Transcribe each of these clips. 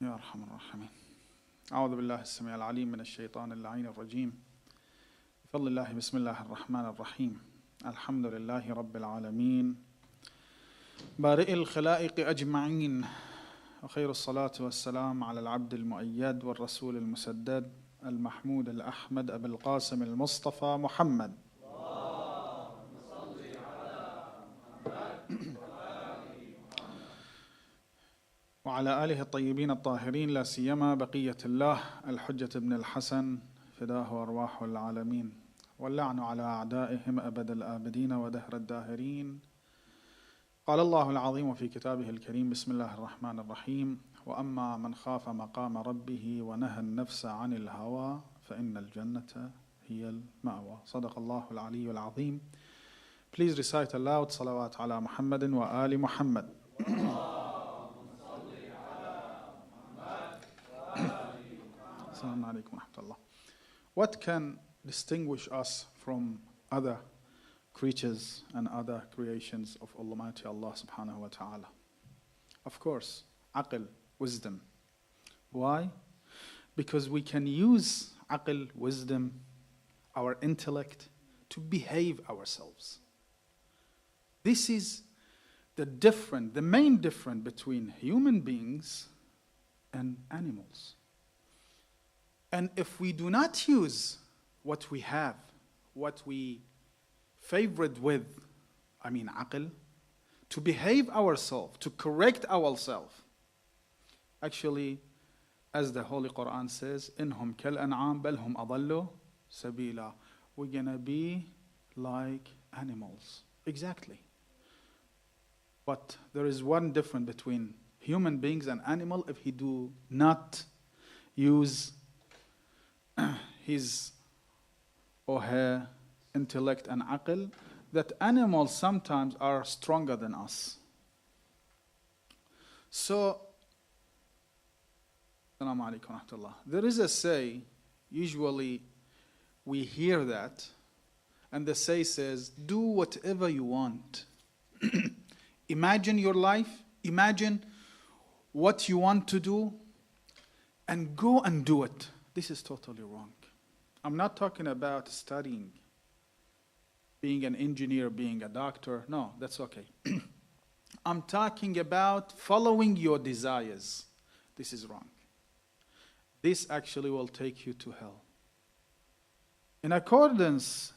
يا أرحم الراحمين. أعوذ بالله السميع العليم من الشيطان اللعين الرجيم. بفضل الله بسم الله الرحمن الرحيم. الحمد لله رب العالمين بارئ الخلائق أجمعين، وخير الصلاة والسلام على العبد المؤيد والرسول المسدد المحمود الأحمد أبي القاسم المصطفى محمد. وعلى آله الطيبين الطاهرين، لا سيما بقية الله الحجة ابن الحسن فداه أرواح العالمين، واللعن على أعدائهم أبد الآبدين ودهر الداهرين. قال الله العظيم في كتابه الكريم: بسم الله الرحمن الرحيم: وأما من خاف مقام ربه ونهى النفس عن الهوى فإن الجنة هي المأوى. صدق الله العلي العظيم. Please recite aloud salawat ala Muhammadin wa ali Muhammad. Assalamu alaikum wa rahmatullah. What can distinguish us from other creatures and other creations of Almighty Allah subhanahu wa ta'ala? Of course, aql, wisdom. Why? Because we can use aql, wisdom, our intellect to behave ourselves. This is the main difference between human beings and animals. And if we do not use what we have, what we favored with, aql, to behave ourselves, to correct ourselves, actually, as the Holy Quran says, إِنْهُمْ كَالْأَنْعَامِ بَلْ هُمْ أَضَلُّ سَبِيلًا. We're going to be like animals. Exactly. But there is one difference between human beings and animal. If he do not use his or her intellect and aql, that animals sometimes are stronger than us. So, Assalamu alaikum wa rahmatullah. There is a say, usually we hear that, and the say says, do whatever you want. Imagine your life, imagine what you want to do, and go and do it. This is totally wrong. I'm not talking about studying, being an engineer, being a doctor. No, that's okay. I'm talking about following your desires. This is wrong. This actually will take you to hell. In accordance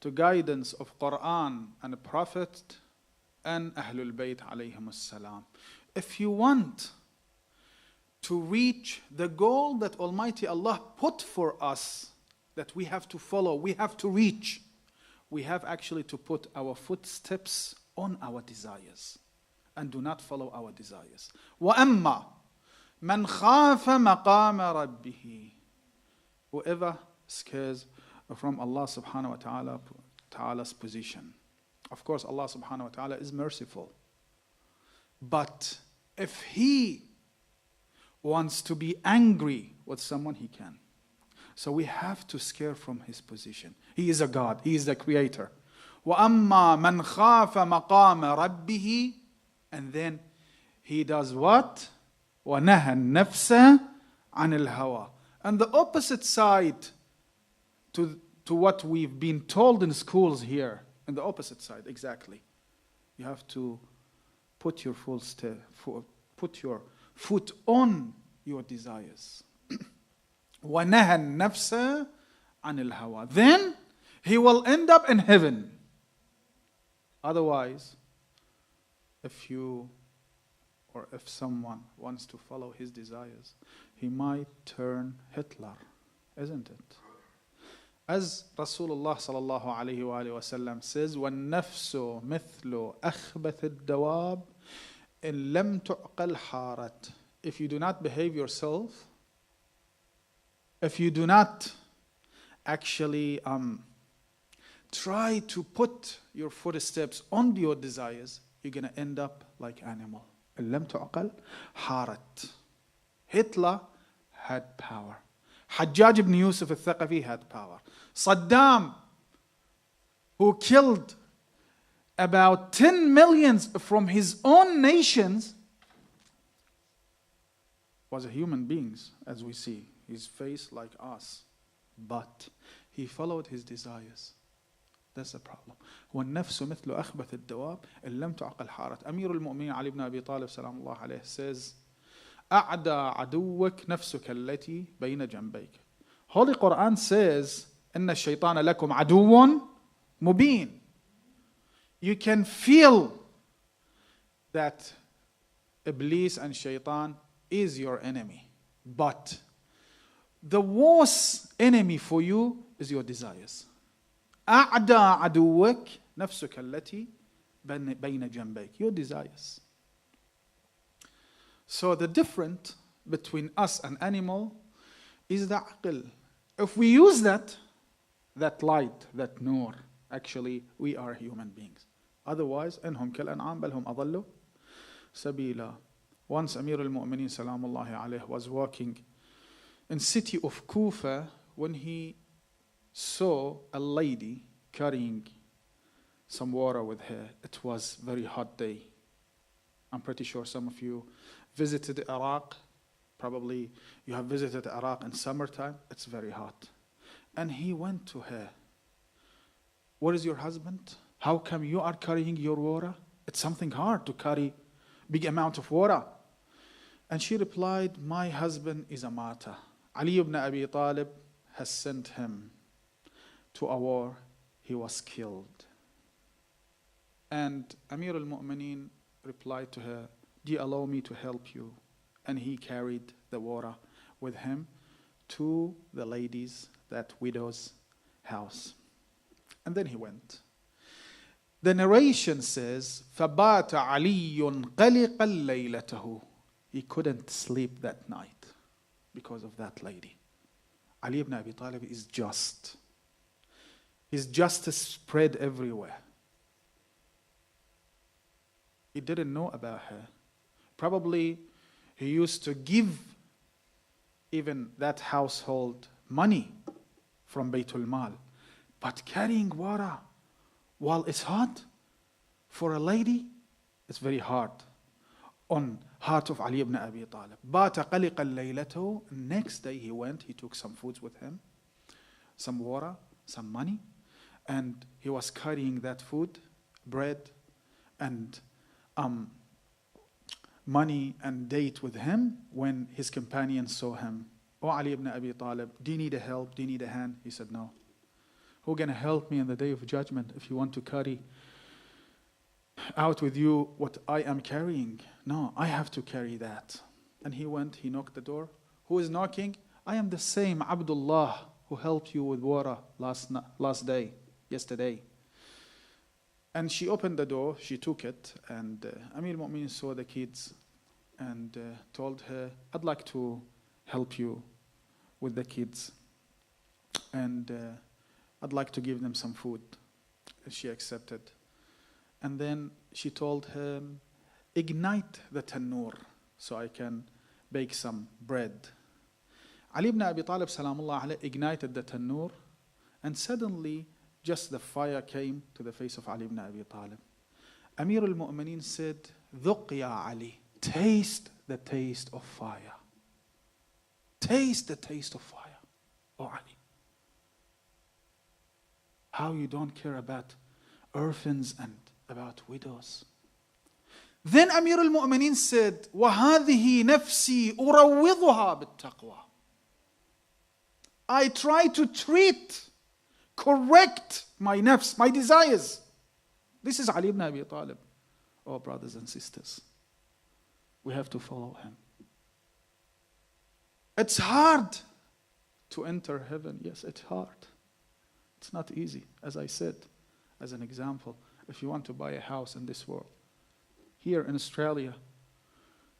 to guidance of Quran and the Prophet and Ahlul Bayt alayhim salam, if you want to reach the goal that Almighty Allah put for us, that we have to follow, we have to reach, we have actually to put our footsteps on our desires and do not follow our desires. وَأَمَّا مَنْ خَافَ مَقَامَ رَبِّهِ. Whoever scares from Allah subhanahu wa ta'ala's position. Of course, Allah subhanahu wa ta'ala is merciful. But if he wants to be angry with someone, he can. So we have to scare from his position. He is a God. He is the creator. وَأَمَّا مَنْ خَافَ مَقَامَ رَبِّهِ. And then he does what? وَنَهَى النَّفْسَ عَنِ الْهَوَى. And the opposite side to what we've been told in schools here, and the opposite side, exactly. You have to put your put your foot on your desires. وَنَهَى النَّفْسَ عَنِ الْهَوَى. Then he will end up in heaven. Otherwise, if someone wants to follow his desires, he might turn Hitler, isn't it? As Rasulullah sallallahu alayhi wa sallam says, وَالنَّفْسُ مِثْلُ أَخْبَثِ الدَّوَابِ إِن لَمْ تُعْقَلْ حَارَتْ. If you do not behave yourself, if you do not actually try to put your footsteps on your desires, you're going to end up like animal. إِن لَمْ تُعْقَلْ حَارَتْ. Hitler had power. Hajjaj ibn Yusuf al-Thaqafi had power. Saddam, who killed about 10 million from his own nations, was a human being, as we see, his face like us, but he followed his desires. That's the problem. والنفس مثل أخبث الدواب إن لم تعقل حارت. أمير المؤمنين علي ibn Abi Talib سلام الله عليه says, أعدى عدوك نفسك التي بين جنبيك. Holy Quran says, إن الشيطان لكم عدو مبين. You can feel that Iblis and Shaitan is your enemy. But the worst enemy for you is your desires. أعدى عدوك نفسك التي بين جنبيك. Your desires. So the difference between us and animal is the aql. If we use that light, that nur, actually we are human beings. Otherwise, إنهم كالأنعام بل هم أضلوا سبيلا. Once Amir al-Mu'mineen Salamullahi alayhi was walking in city of Kufa when he saw a lady carrying some water with her. It was a very hot day. I'm pretty sure some of you visited Iraq. Probably you have visited Iraq in summertime. It's very hot. And he went to her. What is your husband? How come you are carrying your water? It's something hard to carry big amount of water. And she replied, my husband is a martyr. Ali ibn Abi Talib has sent him to a war. He was killed. And Amir al-Mu'mineen replied to her, do you allow me to help you? And he carried the water with him to the lady's, that widow's house. And then he went. The narration says, فَبَاتَ عَلِيٌّ قَلِقًا لَيْلَتَهُ. He couldn't sleep that night because of that lady. Ali ibn Abi Talib is just. His justice spread everywhere. He didn't know about her. Probably he used to give even that household money from Baytul Mal. But carrying water while it's hot for a lady, it's very hard on heart of Ali ibn Abi Talib. بَاتَ قَلِقًا لَيْلَتَهُ. Next day he went, he took some foods with him, some water, some money, and he was carrying that food, bread, and money and date with him when his companions saw him. Oh, Ali ibn Abi Talib, do you need a help? Do you need a hand? He said, no. Who's going to help me in the day of judgment if you want to carry out with you what I am carrying? No, I have to carry that. And he went, he knocked the door. Who is knocking? I am the same Abdullah who helped you with water yesterday. And she opened the door, she took it, and Amir al-Mu'mineen saw the kids and told her, I'd like to help you with the kids. And I'd like to give them some food. She accepted. And then she told him, ignite the tannoor so I can bake some bread. Ali ibn Abi Talib salamullah alayhi ignited the tannoor, and suddenly just the fire came to the face of Ali ibn Abi Talib. Amir al-Mu'mineen said, ذُقْ يَا Ali, taste the taste of fire. Taste the taste of fire, oh Ali. How you don't care about orphans and about widows. Then Amir al-Mu'mineen said, وَهَذِهِ نَفْسِي أُرَوِّضُهَا بِالتَّقْوَى. I try to correct my nafs, my desires. This is Ali ibn Abi Talib. Oh, brothers and sisters, we have to follow him. It's hard to enter heaven. Yes, it's hard. It's not easy. As I said, as an example, if you want to buy a house in this world, here in Australia,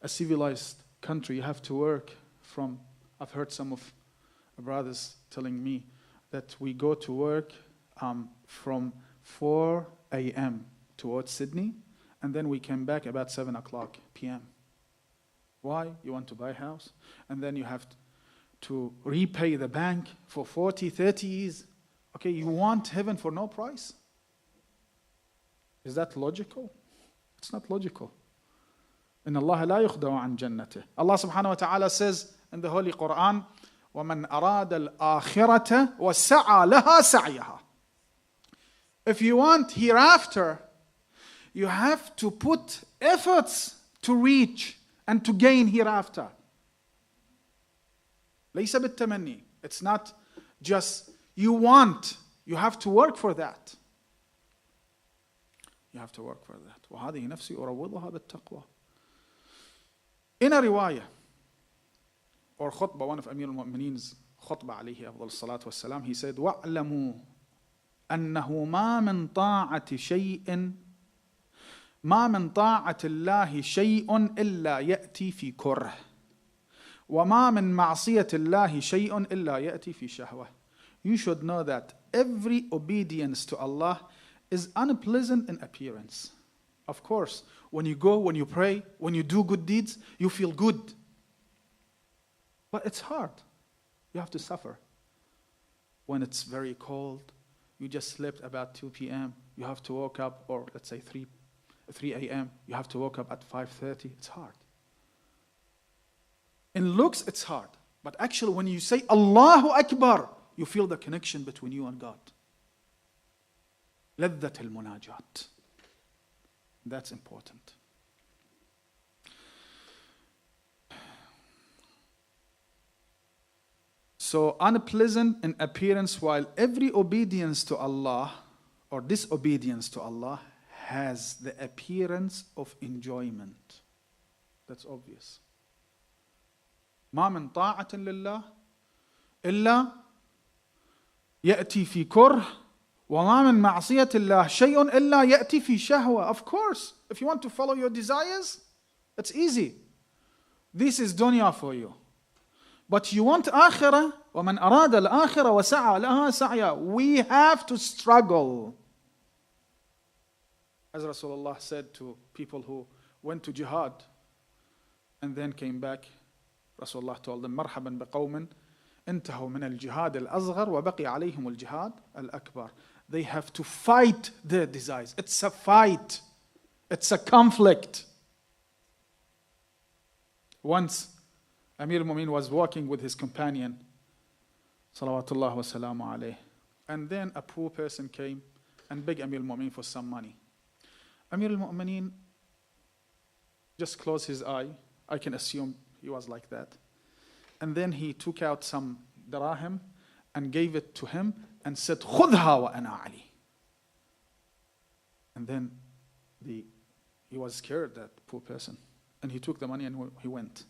a civilized country, you have to work from, I've heard some of brothers telling me that we go to work from 4 a.m. towards Sydney, and then we came back about 7 o'clock p.m. Why? You want to buy a house, and then you have to repay the bank for 40, 30 years. Okay, you want heaven for no price? Is that logical? It's not logical. إن الله لا يخدع عن جنته. Allah subhanahu wa ta'ala says in the Holy Quran, وَمَنْ أَرَادَ الْآخِرَةَ وَسَعَى لَهَا سَعْيَهَا. If you want hereafter, you have to put efforts to reach and to gain hereafter. ليس بالتمني. It's not just you want, you have to work for that. You have to work for that. وهذه نفسي أروضها بالتقوى. In a riwayah or khutbah, one of Amir al-Mu'mineen's khutbah عليه أفضل الصلاة والسلام, he said, وَاعْلَمُوا أَنَّهُ مَا مِنْ طَاعَةِ اللَّهِ شَيْءٌ إِلَّا يَأْتِي فِي كُرْهٍ وَمَا مِنْ مَعْصِيَةِ اللَّهِ شَيْءٌ إِلَّا يَأْتِي فِي شَهْوَةٍ. You should know that every obedience to Allah is unpleasant in appearance. Of course, when you go, when you pray, when you do good deeds, you feel good. But it's hard. You have to suffer. When it's very cold, you just slept about 2 p.m., you have to wake up, or let's say 3 a.m., you have to wake up at 5:30. It's hard. In looks, it's hard. But actually, when you say Allahu Akbar, you feel the connection between you and God. لذة المناجات. That's important. So unpleasant in appearance, while every obedience to Allah or disobedience to Allah has the appearance of enjoyment. That's obvious. ما من طاعة لله إلا يأتي في كره وما من معصية الله شيء إلا يأتي في شهوة. Of course, if you want to follow your desires, it's easy. This is dunya for you. But you want akhirah, وَمَنْ أَرَادَ الْآخِرَةَ وَسَعَى لَهَا سَعْيًا. We have to struggle. As Rasulullah said to people who went to jihad and then came back, Rasulullah told them, مَرْحَبًا بِقَوْمٍ انتهوا من الجهاد الأصغر وبقي عليهم الجهاد الأكبر. They have to fight their desires. It's a fight. It's a conflict. Once Amir al-Mu'minin was walking with his companion, salawatullah wa salamu alayh, and then a poor person came and begged Amir al-Mu'minin for some money. Amir al-Mu'minin just closed his eye. I can assume he was like that. And then he took out some dirahim and gave it to him and said, خُذْهَا وَأَنَا عَلِي. And then he was scared, that poor person. And he took the money and he went.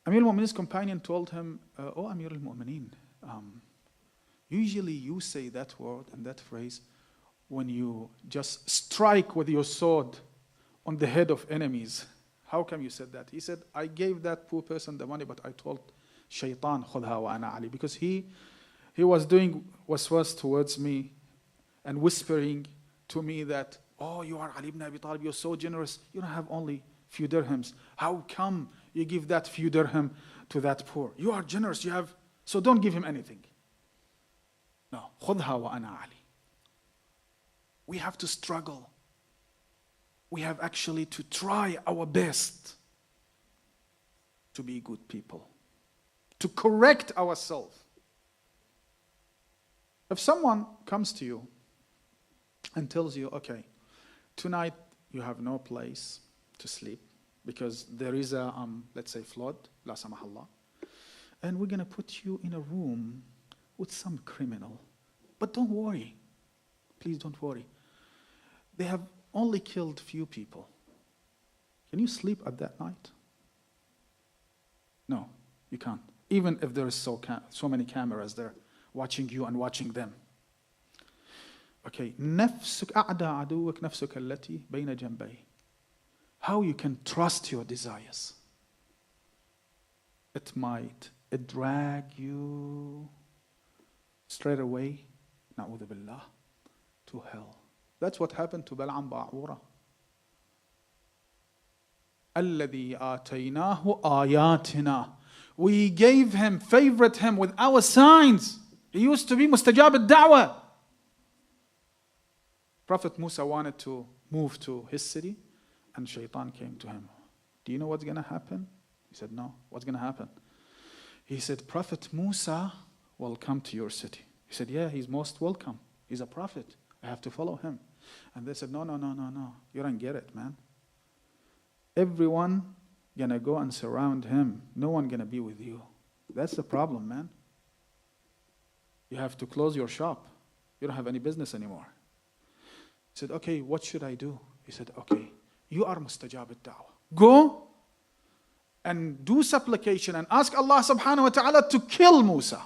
Amir al-Mu'minin's companion told him, oh Amir al-Mu'minin, usually you say that word and that phrase when you just strike with your sword on the head of enemies. How come you said that? He said, I gave that poor person the money, but I told Shaitan, خُذْهَا وَأَنَا عَلِي, because he was doing waswas towards me and whispering to me that, oh, you are Ali ibn Abi Talib, you're so generous, you don't have only few dirhams. How come you give that few dirham to that poor? You are generous, you have, so don't give him anything. No, خُذْهَا وَأَنَا عَلِي. We have to struggle. We have actually to try our best to be good people, to correct ourselves. If someone comes to you and tells you, okay, tonight you have no place to sleep because there is a, let's say, flood, la samahallah, and we're going to put you in a room with some criminal. But don't worry. Please don't worry. They have only killed few people. Can you sleep at that night? No, you can't. Even if there is so many cameras there watching you and watching them. Okay, نفسك أعدى عدوك نفسك التي بين جنبيه. How you can trust your desires. It might drag you straight away, نعوذ بالله, to hell. That's what happened to Bal'am Ba'ura. الذي آتيناه آياتنا. We gave him, favored him with our signs. He used to be mustajab al-da'wah. Prophet Musa wanted to move to his city, and Shaitan came to him. Do you know what's going to happen? He said, no. What's going to happen? He said, Prophet Musa will come to your city. He said, yeah, he's most welcome. He's a prophet. I have to follow him. And they said, no. You don't get it, man. Everyone going to go and surround him. No one going to be with you. That's the problem, man. You have to close your shop. You don't have any business anymore. He said, okay, what should I do? He said, okay, you are mustajab ad-da'wah. Go and do supplication and ask Allah subhanahu wa ta'ala to kill Musa.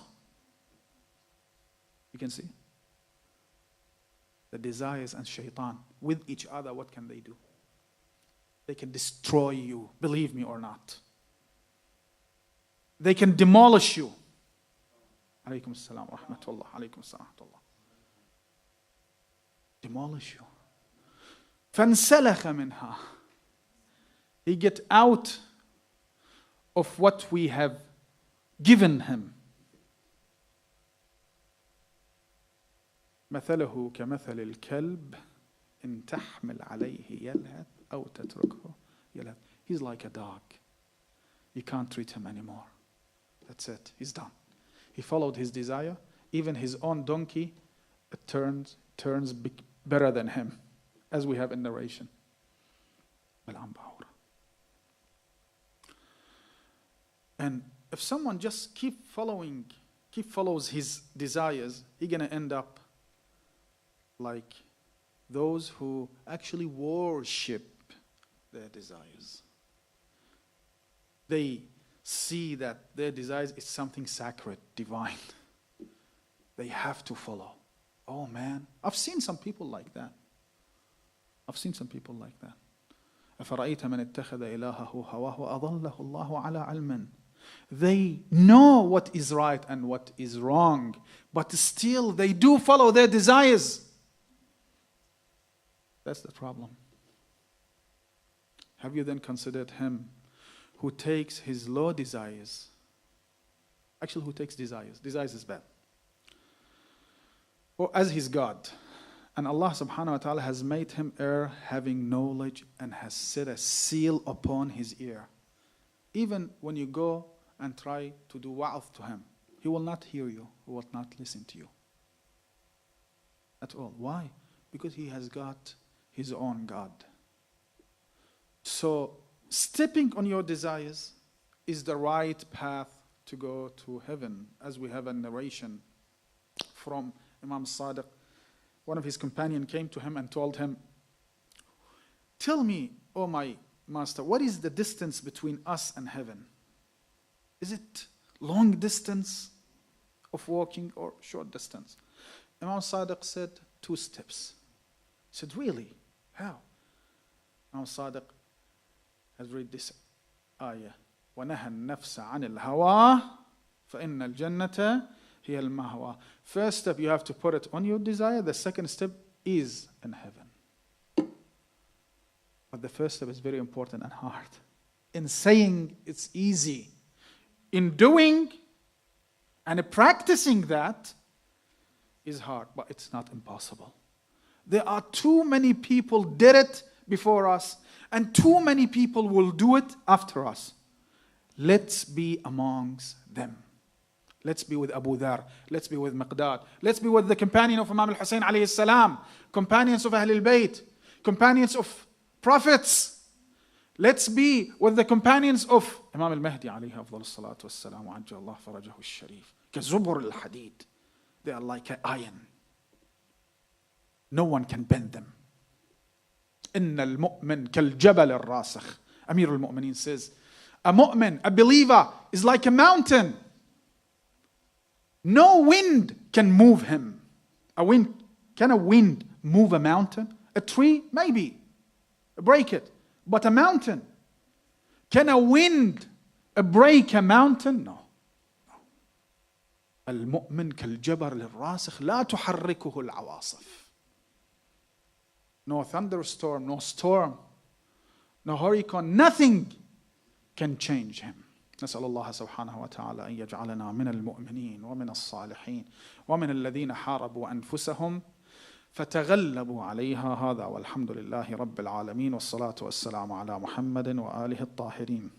You can see the desires and shaitan with each other. What can they do? They can destroy you, believe me or not. They can demolish you. Alaykum as-salam wa rahmatullah. Alaykum as-salam wa rahmatullah. Demolish you. فَانْسَلَخَ مِنْهَا. He get out of what we have given him. مثله كمثل الكلب إن تحمل عليه يلهث أو تتركه يلهث. He's like a dog. You can't treat him anymore. That's it. He's done. He followed his desire. Even his own donkey turns better than him, as we have in narration. And if someone just follows his desires, he's gonna end up like those who actually worship their desires. They see that their desires is something sacred, divine. They have to follow. Oh man, I've seen some people like that. أَفَرَأَيْتَ مَنِ اتَّخَذَ إِلَهَهُ هَوَاهُ وَأَضَلَّهُ اللَّهُ عَلَى عِلْمٍ. They know what is right and what is wrong, but still they do follow their desires. That's the problem. Have you then considered him who takes his low desires? Actually, who takes desires? Desires is bad. Or as his God. And Allah subhanahu wa ta'ala has made him err having knowledge and has set a seal upon his ear. Even when you go and try to do wa'ath to him, he will not hear you, he will not listen to you. At all. Why? Because he has got his own God. So, stepping on your desires is the right path to go to heaven, as we have a narration from Imam Sadiq. One of his companions came to him and told him, tell me, oh my master, what is the distance between us and heaven? Is it long distance of walking or short distance? Imam Sadiq said 2 steps. He said, really? How? Imam Sadiq has read this ayah. وَنَهَى النَّفْسَ عَنِ الْهَوَىٰ فَإِنَّ الْجَنَّةَ هِيَ الْمَهْوَىٰ. First step, you have to put it on your desire. The second step is in heaven. But the first step is very important and hard. In saying it's easy. In doing and practicing that is hard, but it's not impossible. There are too many people did it before us, and too many people will do it after us. Let's be amongst them. Let's be with Abu Dhar. Let's be with Miqdad. Let's be with the companion of Imam al-Hussein alayhi salam, companions of Ahlul Bayt, companions of prophets. Let's be with the companions of Imam al-Mahdi alayhi afdal salatu wassalam wa ajja Allah farajahu al-sharif. Kazubur al-hadid. They are like an iron. No one can bend them. إن المؤمن كالجبل الراسخ. Amir al-Mu'mineen says, a mu'min, a believer, is like a mountain. No wind can move him. Can a wind move a mountain? A tree? Maybe. Break it. But a mountain? Can a wind break a mountain? No. المؤمن كالجبل الراسخ لا تحركه العواصف. No thunderstorm, no storm, no hurricane, nothing can change him. نسأل الله سبحانه وتعالى أن يجعلنا من المؤمنين ومن الصالحين ومن الذين حاربوا أنفسهم فتغلبوا عليها. هذا والحمد لله رب العالمين، والصلاة والسلام على محمد وآله الطاهرين.